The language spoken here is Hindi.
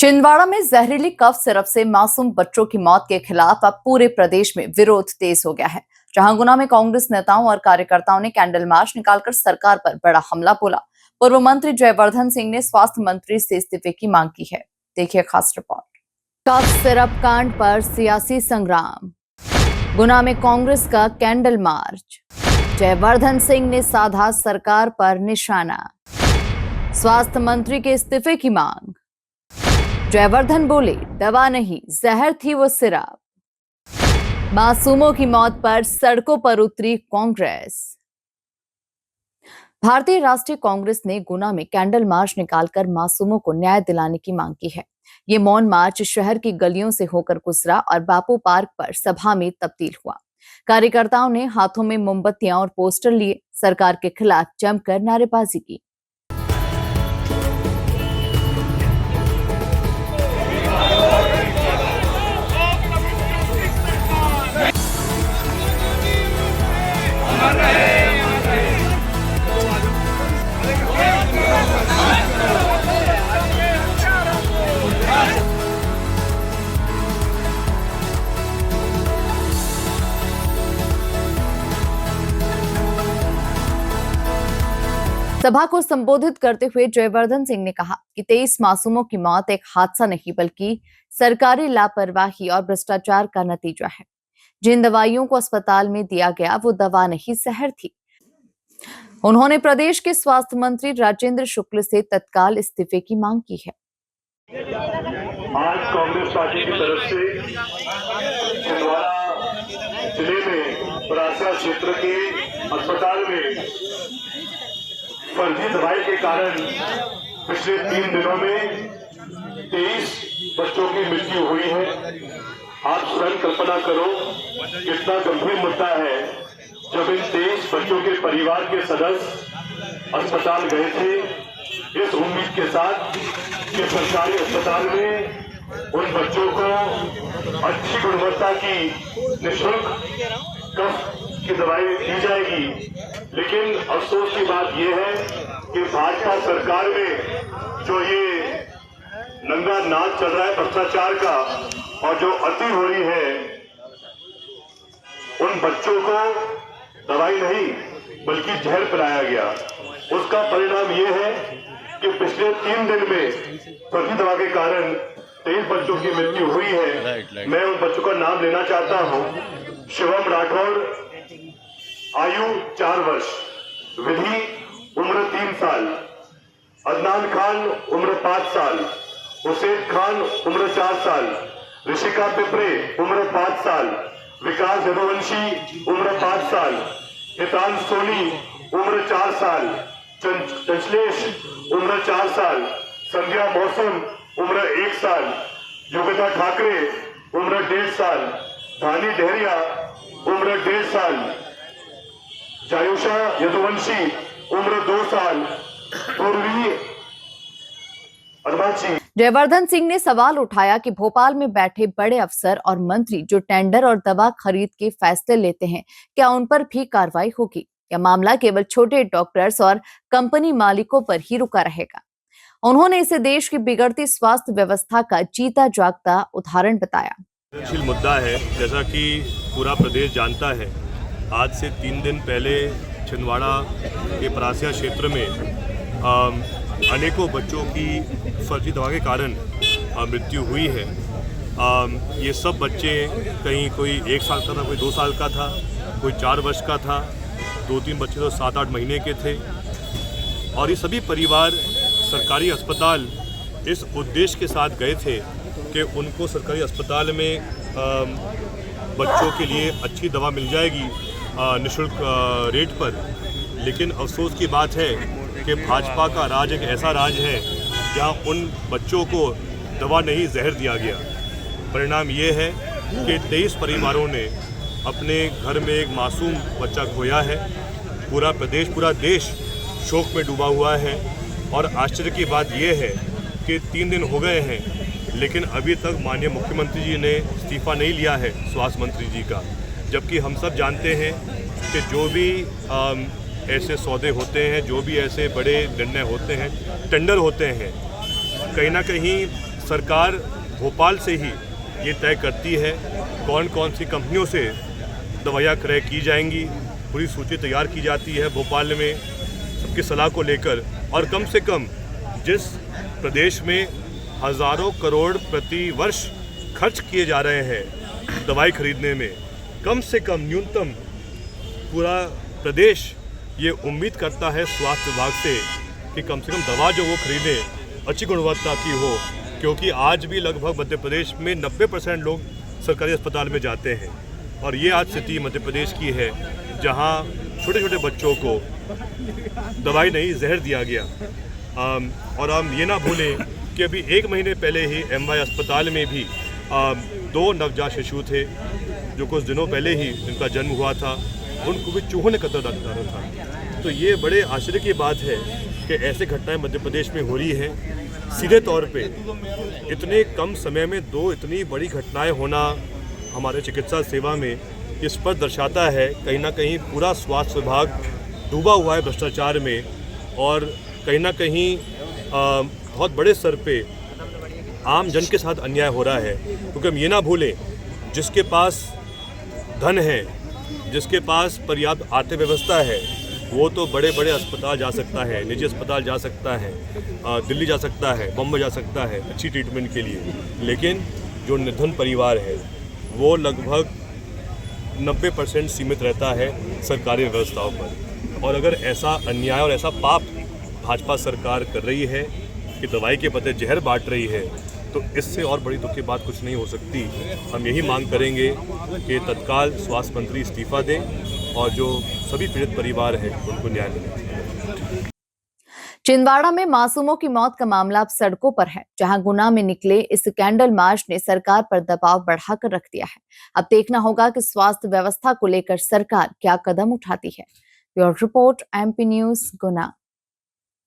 छिंदवाड़ा में जहरीली कफ सिरप से मासूम बच्चों की मौत के खिलाफ अब पूरे प्रदेश में विरोध तेज हो गया है। जहां गुना में कांग्रेस नेताओं और कार्यकर्ताओं ने कैंडल मार्च निकालकर सरकार पर बड़ा हमला बोला। पूर्व मंत्री जयवर्धन सिंह ने स्वास्थ्य मंत्री से इस्तीफे की मांग की है। देखिए खास रिपोर्ट। कफ सिरप कांड पर सियासी संग्राम। गुना में कांग्रेस का कैंडल मार्च। जयवर्धन सिंह ने साधा सरकार पर निशाना। स्वास्थ्य मंत्री के इस्तीफे की मांग। जयवर्धन बोले, दवा नहीं जहर थी वो सिरप। मासूमों की मौत पर सड़कों पर उतरी कांग्रेस। भारतीय राष्ट्रीय कांग्रेस ने गुना में कैंडल मार्च निकालकर मासूमों को न्याय दिलाने की मांग की है। ये मौन मार्च शहर की गलियों से होकर गुजरा और बापू पार्क पर सभा में तब्दील हुआ। कार्यकर्ताओं ने हाथों में मोमबत्तियां और पोस्टर लिए सरकार के खिलाफ जमकर नारेबाजी की। सभा को संबोधित करते हुए जयवर्धन सिंह ने कहा कि 23 मासूमों की मौत एक हादसा नहीं बल्कि सरकारी लापरवाही और भ्रष्टाचार का नतीजा है। जिन दवाइयों को अस्पताल में दिया गया वो दवा नहीं जहर थी। उन्होंने प्रदेश के स्वास्थ्य मंत्री राजेंद्र शुक्ल से तत्काल इस्तीफे की मांग की है। आज कांग्रेस पार्टी की तरफ से छिंदवाड़ा जिले में परासिया क्षेत्र के अस्पताल में फर्जी दवाई के कारण पिछले 3 दिनों में 23 बच्चों की मृत्यु हुई है। आप स्वयं कल्पना करो कितना गंभीर मुद्दा है जब इन 23 बच्चों के परिवार के सदस्य अस्पताल गए थे इस उम्मीद के साथ कि सरकारी अस्पताल में उन बच्चों को अच्छी गुणवत्ता की निःशुल्क कफ की दवाई दी जाएगी। लेकिन अफसोस की बात यह है कि भाजपा सरकार में जो ये नंगा नाच चल रहा है भ्रष्टाचार का और जो अति हो रही है उन बच्चों को दवाई नहीं बल्कि जहर पिलाया गया। उसका परिणाम यह है कि पिछले 3 दिन में फर्जी दवा के कारण 23 बच्चों की मृत्यु हुई है। मैं उन बच्चों का नाम लेना चाहता हूं। शिवम राठौड़, आयु 4 वर्ष, विधि उम्र 3 साल, अदनान खान उम्र 5 साल, हुसैन खान उम्र 4 साल, ऋषिका पिपरे उम्र 5 साल, विकास यदुवंशी उम्र 5 साल, हितान सोनी उम्र 4 साल, चंचलेश उम्र 4 साल, संध्या मौसम उम्र 1 साल, योगिता ठाकरे उम्र 1.5 साल, धानी डेहरिया उम्र 1.5 साल, जायुषा यदुवंशी उम्र 2 साल, पूर्वी अरबाची। जयवर्धन सिंह ने सवाल उठाया कि भोपाल में बैठे बड़े अफसर और मंत्री जो टेंडर और दवा खरीद के फैसले लेते हैं क्या उन पर भी कार्रवाई होगी या मामला केवल छोटे डॉक्टर्स और कंपनी मालिकों पर ही रुका रहेगा। उन्होंने इसे देश की बिगड़ती स्वास्थ्य व्यवस्था का जीता जागता उदाहरण बताया। संवेदनशील मुद्दा है जैसा कि पूरा प्रदेश जानता है। आज से 3 दिन पहले छिंदवाड़ा के परासिया क्षेत्र में अनेकों बच्चों की फर्जी दवा के कारण मृत्यु हुई है। ये सब बच्चे कहीं कोई 1 साल का था, कोई 2 साल का था, कोई 4 वर्ष का था, 2-3 बच्चे तो 7-8 महीने के थे। और ये सभी परिवार सरकारी अस्पताल इस उद्देश्य के साथ गए थे कि उनको सरकारी अस्पताल में बच्चों के लिए अच्छी दवा मिल जाएगी निःशुल्क रेट पर। लेकिन अफसोस की बात है कि भाजपा का राज एक ऐसा राज है जहां उन बच्चों को दवा नहीं जहर दिया गया। परिणाम ये है कि 23 परिवारों ने अपने घर में एक मासूम बच्चा खोया है। पूरा प्रदेश, पूरा देश शोक में डूबा हुआ है। और आश्चर्य की बात यह है कि 3 दिन हो गए हैं लेकिन अभी तक माननीय मुख्यमंत्री जी ने इस्तीफा नहीं लिया है स्वास्थ्य मंत्री जी का। जबकि हम सब जानते हैं कि जो भी ऐसे सौदे होते हैं, जो भी ऐसे बड़े निर्णय होते हैं, टेंडर होते हैं, कहीं ना कहीं सरकार भोपाल से ही ये तय करती है कौन कौन सी कंपनियों से दवाइयाँ क्रय की जाएंगी। पूरी सूची तैयार की जाती है भोपाल में सबकी सलाह को लेकर, और कम से कम जिस प्रदेश में हज़ारों करोड़ प्रति वर्ष खर्च किए जा रहे हैं दवाई खरीदने में, कम से कम न्यूनतम पूरा प्रदेश ये उम्मीद करता है स्वास्थ्य विभाग से कि कम से कम दवा जो वो खरीदें अच्छी गुणवत्ता की हो, क्योंकि आज भी लगभग मध्य प्रदेश में 90% लोग सरकारी अस्पताल में जाते हैं। और ये आज स्थिति मध्य प्रदेश की है जहाँ छोटे छोटे बच्चों को दवाई नहीं जहर दिया गया। और हम ये ना भूलें कि अभी 1 महीने पहले ही MY अस्पताल में भी 2 नवजात शिशु थे जो कुछ दिनों पहले ही जिनका जन्म हुआ था, उनको भी चूहों ने कतल डाला था। तो ये बड़े आश्चर्य की बात है कि ऐसे घटनाएं मध्य प्रदेश में हो रही है। सीधे तौर पे इतने कम समय में 2 इतनी बड़ी घटनाएं होना हमारे चिकित्सा सेवा में इस पर दर्शाता है कहीं ना कहीं पूरा स्वास्थ्य विभाग डूबा हुआ है भ्रष्टाचार में, और कहीं ना कहीं बहुत बड़े स्तर पे आम जन के साथ अन्याय हो रहा है। क्योंकि हम ये ना भूलें, जिसके पास धन है, जिसके पास पर्याप्त आर्थिक व्यवस्था है, वो तो बड़े बड़े अस्पताल जा सकता है, निजी अस्पताल जा सकता है, दिल्ली जा सकता है, बम्बई जा सकता है अच्छी ट्रीटमेंट के लिए। लेकिन जो निर्धन परिवार है वो लगभग 90% सीमित रहता है सरकारी व्यवस्थाओं पर। और अगर ऐसा अन्याय और ऐसा पाप भाजपा सरकार कर रही है कि दवाई के बदले जहर बांट रही है, तो इससे और बड़ी दुख की बात कुछ नहीं हो सकती। हम यही मांग करेंगे कि तत्काल स्वास्थ्य मंत्री इस्तीफा दें और जो सभी पीड़ित परिवार हैं उनको न्याय मिले। छिंदवाड़ा में मासूमों की मौत का मामला अब सड़कों पर है, जहां गुना में निकले इस कैंडल मार्च ने सरकार पर दबाव बढ़ाकर रख दिया है। अब देखना होगा कि स्वास्थ्य व्यवस्था को लेकर सरकार क्या कदम उठाती है। ब्यूरो रिपोर्ट, MP न्यूज़, गुना।